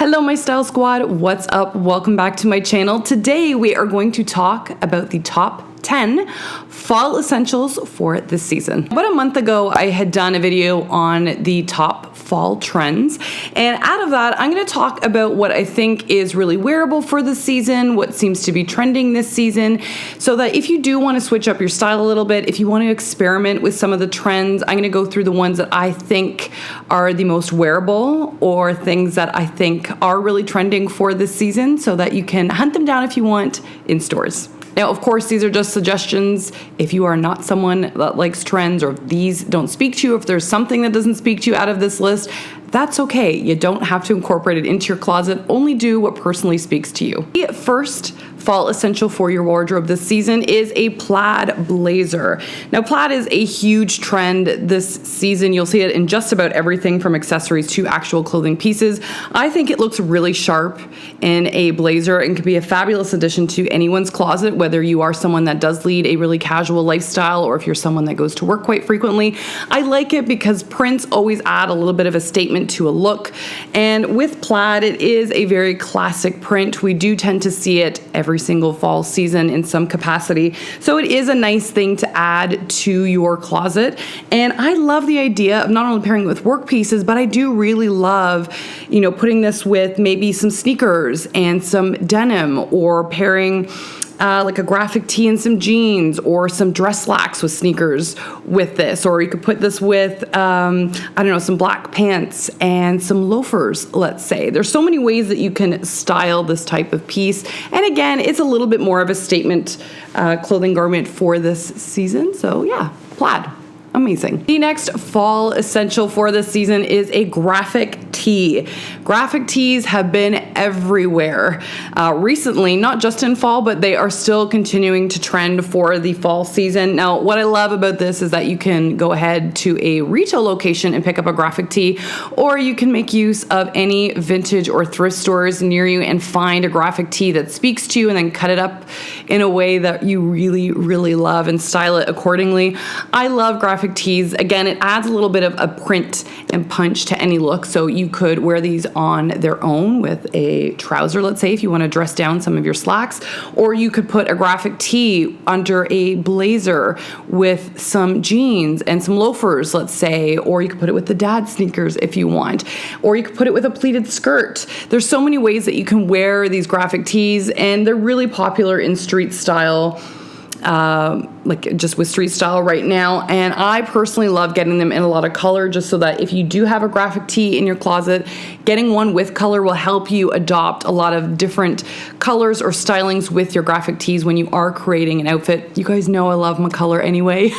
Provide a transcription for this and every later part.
Hello my style squad, what's up? Welcome back to my channel. Today we are going to talk about the top 10 fall essentials for this season. About a month ago, I had done a video on the top fall trends, and out of that, I'm going to talk about what I think is really wearable for this season, what seems to be trending this season, so that if you do want to switch up your style a little bit, if you want to experiment with some of the trends, I'm going to go through the ones that I think are the most wearable or things that I think are really trending for this season so that you can hunt them down if you want in stores. Now, of course, these are just suggestions. If you are not someone that likes trends or if these don't speak to you, if there's something that doesn't speak to you out of this list, that's okay. You don't have to incorporate it into your closet. Only do what personally speaks to you. The first fall essential for your wardrobe this season is a plaid blazer. Now, plaid is a huge trend this season. You'll see it in just about everything from accessories to actual clothing pieces. I think it looks really sharp in a blazer and can be a fabulous addition to anyone's closet, whether you are someone that does lead a really casual lifestyle or if you're someone that goes to work quite frequently. I like it because prints always add a little bit of a statement to a look. And with plaid, it is a very classic print. We do tend to see it every single fall season in some capacity. So it is a nice thing to add to your closet. And I love the idea of not only pairing it with work pieces, but I do really love, putting this with maybe some sneakers and some denim, or pairing like a graphic tee and some jeans, or some dress slacks with sneakers with this. Or you could put this with, some black pants and some loafers, let's say. There's so many ways that you can style this type of piece. And again, it's a little bit more of a statement clothing garment for this season. So yeah, plaid. Amazing. The next fall essential for this season is a graphic tee. Graphic tees have been everywhere recently, not just in fall, but they are still continuing to trend for the fall season. Now, what I love about this is that you can go ahead to a retail location and pick up a graphic tee, or you can make use of any vintage or thrift stores near you and find a graphic tee that speaks to you and then cut it up in a way that you really, really love and style it accordingly. I love graphic tees. Again, it adds a little bit of a print and punch to any look. So you could wear these on their own with a trouser, let's say, if you want to dress down some of your slacks, or you could put a graphic tee under a blazer with some jeans and some loafers, let's say, or you could put it with the dad sneakers if you want, or you could put it with a pleated skirt. There's so many ways that you can wear these graphic tees, and they're really popular in street style, like just with street style right now. And I personally love getting them in a lot of color, just so that if you do have a graphic tee in your closet, getting one with color will help you adopt a lot of different colors or stylings with your graphic tees when you are creating an outfit. You guys know I love my color anyway.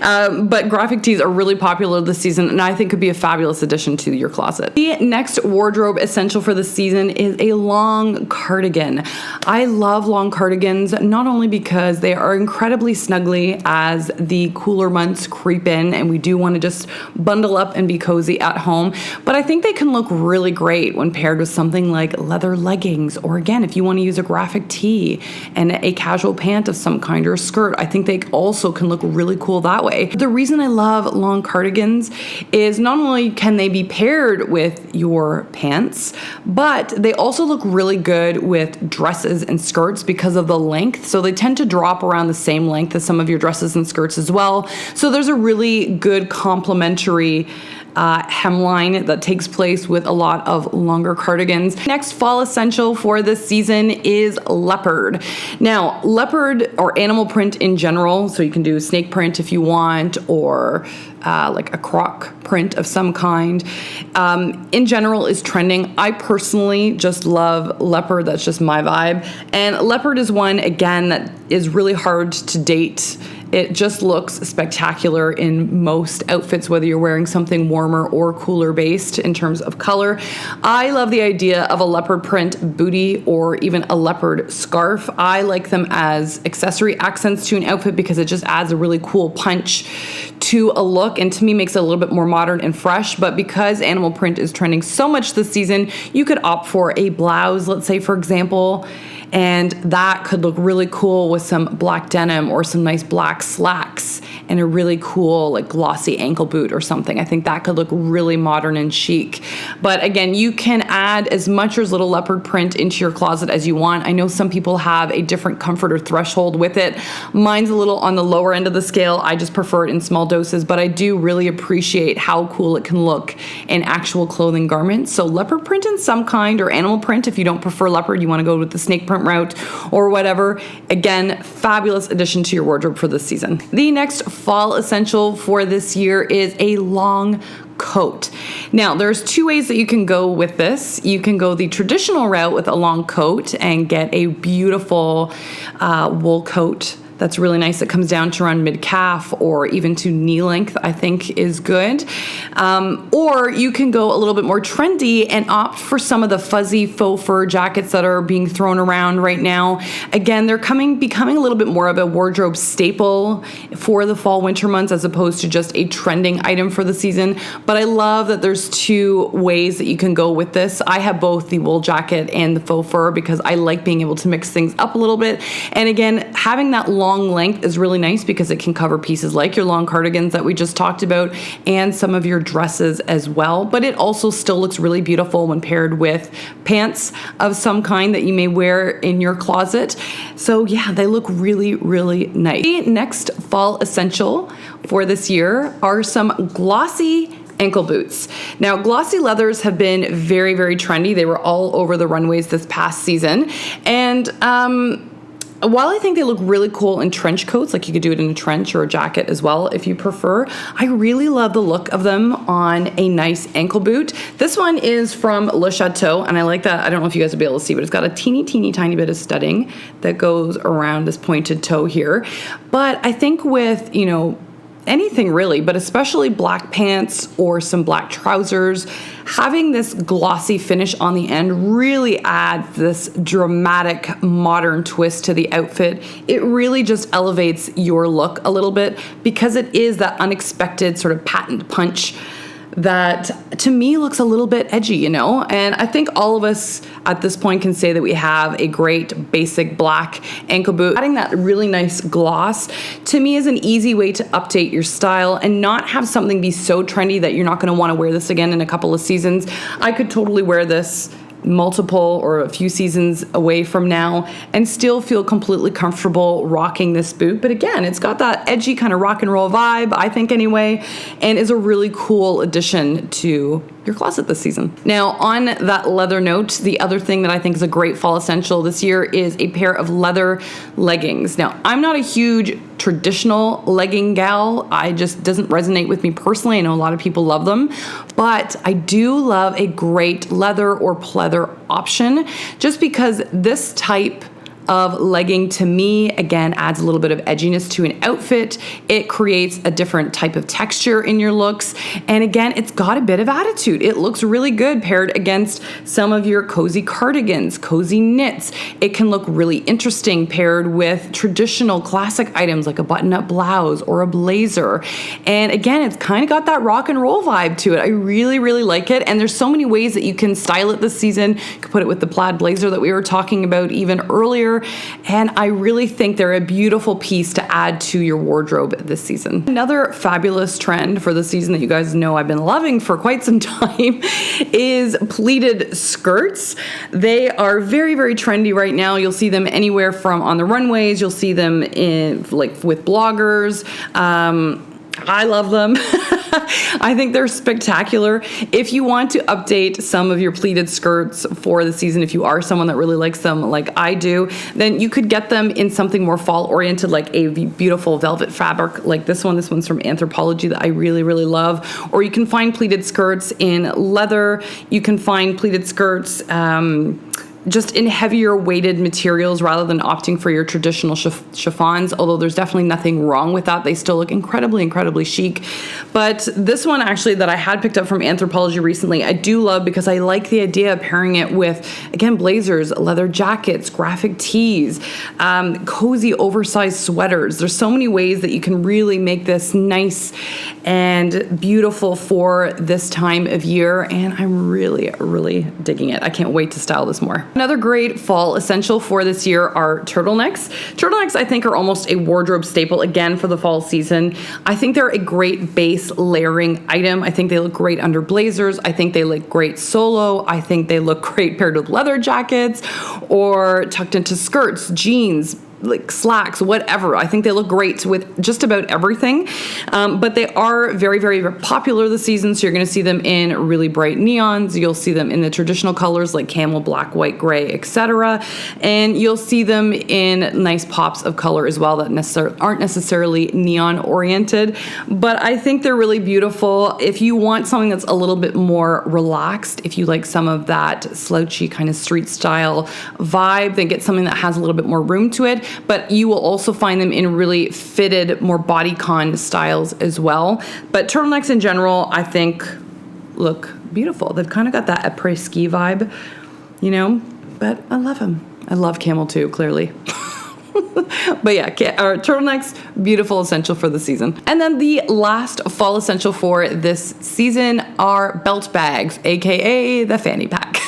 But graphic tees are really popular this season, and I think could be a fabulous addition to your closet. The next wardrobe essential for this season is a long cardigan. I love long cardigans, not only because they are incredibly snuggly as the cooler months creep in and we do want to just bundle up and be cozy at home, but I think they can look really great when paired with something like leather leggings, or again, if you want to use a graphic tee and a casual pant of some kind or a skirt, I think they also can look really cool that way. The reason I love long cardigans is not only can they be paired with your pants, but they also look really good with dresses and skirts because of the length. So they tend to drop around the same length as some of your dresses and skirts as well. So there's a really good complementary hemline that takes place with a lot of longer cardigans. Next fall essential for this season is leopard. Now, leopard or animal print in general, so you can do snake print if you want, or like a croc print of some kind, in general is trending. I personally just love leopard. That's just my vibe. And leopard is one, again, that is really hard to date. It just looks spectacular in most outfits, whether you're wearing something warmer or cooler based in terms of color. I love the idea of a leopard print bootie or even a leopard scarf. I like them as accessory accents to an outfit because it just adds a really cool punch to a look, and to me makes it a little bit more modern and fresh. But because animal print is trending so much this season, you could opt for a blouse, let's say, for example, and that could look really cool with some black denim or some nice black slacks and a really cool like glossy ankle boot or something. I think that could look really modern and chic. But again, you can add as much or as little leopard print into your closet as you want. I know some people have a different comfort or threshold with it. Mine's a little on the lower end of the scale. I just prefer it in small doses, but I do really appreciate how cool it can look in actual clothing garments. So leopard print in some kind, or animal print if you don't prefer leopard, you want to go with the snake print route or whatever. Again, fabulous addition to your wardrobe for this season. The next fall essential for this year is a long coat. Now, there's two ways that you can go with this. You can go the traditional route with a long coat and get a beautiful wool coat that's really nice. It comes down to around mid-calf or even to knee length, I think is good. Or you can go a little bit more trendy and opt for some of the fuzzy faux fur jackets that are being thrown around right now. Again, they're becoming a little bit more of a wardrobe staple for the fall winter months as opposed to just a trending item for the season. But I love that there's two ways that you can go with this. I have both the wool jacket and the faux fur because I like being able to mix things up a little bit. And again, having that long length is really nice because it can cover pieces like your long cardigans that we just talked about and some of your dresses as well. But it also still looks really beautiful when paired with pants of some kind that you may wear in your closet. So yeah, they look really, really nice. The next fall essential for this year are some glossy ankle boots. Now, glossy leathers have been very, very trendy. They were all over the runways this past season. And while I think they look really cool in trench coats, like you could do it in a trench or a jacket as well if you prefer, I really love the look of them on a nice ankle boot. This one is from Le Chateau, and I like that. I don't know if you guys will be able to see, but it's got a teeny tiny bit of studding that goes around this pointed toe here. But I think with, you know, anything really, but especially black pants or some black trousers, having this glossy finish on the end really adds this dramatic modern twist to the outfit. It really just elevates your look a little bit because it is that unexpected sort of patent punch that to me looks a little bit edgy, you know? And I think all of us at this point can say that we have a great basic black ankle boot. Adding that really nice gloss to me is an easy way to update your style and not have something be so trendy that you're not gonna wanna wear this again in a couple of seasons. I could totally wear this multiple or a few seasons away from now and still feel completely comfortable rocking this boot. But again, it's got that edgy kind of rock and roll vibe, I think anyway, and is a really cool addition to your closet this season. Now, on that leather note, the other thing that I think is a great fall essential this year is a pair of leather leggings. Now, I'm not a huge traditional legging gal. I just doesn't resonate with me personally. I know a lot of people love them, but I do love a great leather or pleather option just because this type of legging to me, again, adds a little bit of edginess to an outfit. It creates a different type of texture in your looks. And again, it's got a bit of attitude. It looks really good paired against some of your cozy cardigans, cozy knits. It can look really interesting paired with traditional classic items like a button-up blouse or a blazer. And again, it's kind of got that rock and roll vibe to it. I really, really like it. And there's so many ways that you can style it this season. You can put it with the plaid blazer that we were talking about even earlier. And I really think they're a beautiful piece to add to your wardrobe this season. Another fabulous trend for the season that you guys know I've been loving for quite some time is pleated skirts. They are very, very trendy right now. You'll see them anywhere from on the runways. You'll see them in like with bloggers. I love them. I think they're spectacular. If you want to update some of your pleated skirts for the season, if you are someone that really likes them like I do, then you could get them in something more fall oriented, like a beautiful velvet fabric like this one. This one's from Anthropologie that I really, really love. Or you can find pleated skirts in leather. You can find pleated skirts just in heavier weighted materials rather than opting for your traditional chiffons, although there's definitely nothing wrong with that. They still look incredibly, incredibly chic. But this one actually that I had picked up from Anthropologie recently, I do love because I like the idea of pairing it with, again, blazers, leather jackets, graphic tees, cozy oversized sweaters. There's so many ways that you can really make this nice and beautiful for this time of year, and I'm really, really digging it. I can't wait to style this more. Another great fall essential for this year are turtlenecks. Turtlenecks, I think, are almost a wardrobe staple again for the fall season. I think they're a great base layering item. I think they look great under blazers. I think they look great solo. I think they look great paired with leather jackets or tucked into skirts, jeans, like slacks, whatever. I think they look great with just about everything. But they are very, very popular this season. So you're going to see them in really bright neons. You'll see them in the traditional colors like camel, black, white, gray, etc. And you'll see them in nice pops of color as well that aren't necessarily neon oriented. But I think they're really beautiful. If you want something that's a little bit more relaxed, if you like some of that slouchy kind of street style vibe, then get something that has a little bit more room to it. But you will also find them in really fitted, more bodycon styles as well. But turtlenecks in general, I think, look beautiful. They've kind of got that après-ski vibe, you know, but I love them. I love camel too, clearly. But yeah, turtlenecks, beautiful essential for the season. And then the last fall essential for this season are belt bags, aka the fanny pack.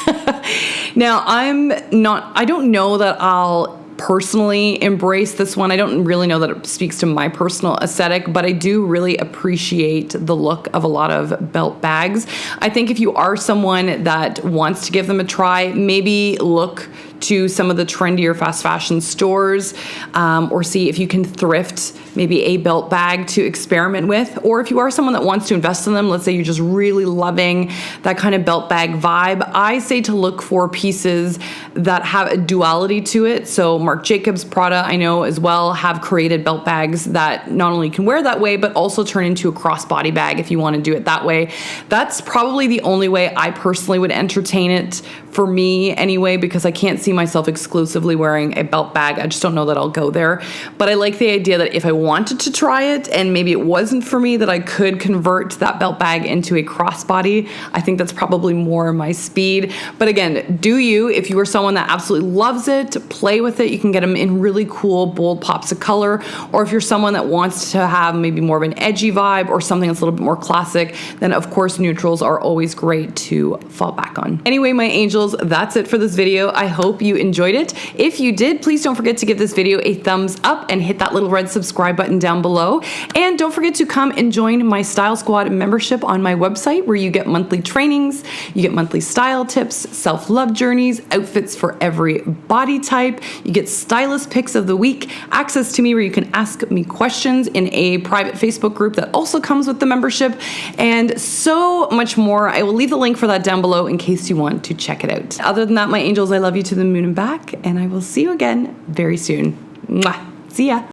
Now, I don't know that I'll personally embrace this one. I don't really know that it speaks to my personal aesthetic, but I do really appreciate the look of a lot of belt bags. I think if you are someone that wants to give them a try, maybe look to some of the trendier fast fashion stores, or see if you can thrift maybe a belt bag to experiment with. Or if you are someone that wants to invest in them, let's say you're just really loving that kind of belt bag vibe, I say to look for pieces that have a duality to it. So Marc Jacobs, Prada, I know as well, have created belt bags that not only can wear that way, but also turn into a crossbody bag if you want to do it that way. That's probably the only way I personally would entertain it, for me anyway, because I can't see myself exclusively wearing a belt bag. I just don't know that I'll go there. But I like the idea that if I wanted to try it and maybe it wasn't for me, that I could convert that belt bag into a crossbody. I think that's probably more my speed. But again, do you, if you are someone that absolutely loves it, play with it. You can get them in really cool, bold pops of color. Or if you're someone that wants to have maybe more of an edgy vibe or something that's a little bit more classic, then of course neutrals are always great to fall back on. Anyway, my angels, that's it for this video. I hope you enjoyed it. If you did, please don't forget to give this video a thumbs up and hit that little red subscribe button down below. And don't forget to come and join my Style Squad membership on my website, where you get monthly trainings, you get monthly style tips, self-love journeys, outfits for every body type. You get stylist picks of the week, access to me where you can ask me questions in a private Facebook group that also comes with the membership, and so much more. I will leave the link for that down below in case you want to check it out. Other than that, my angels, I love you to the moon and back, and I will see you again very soon. Mwah. See ya.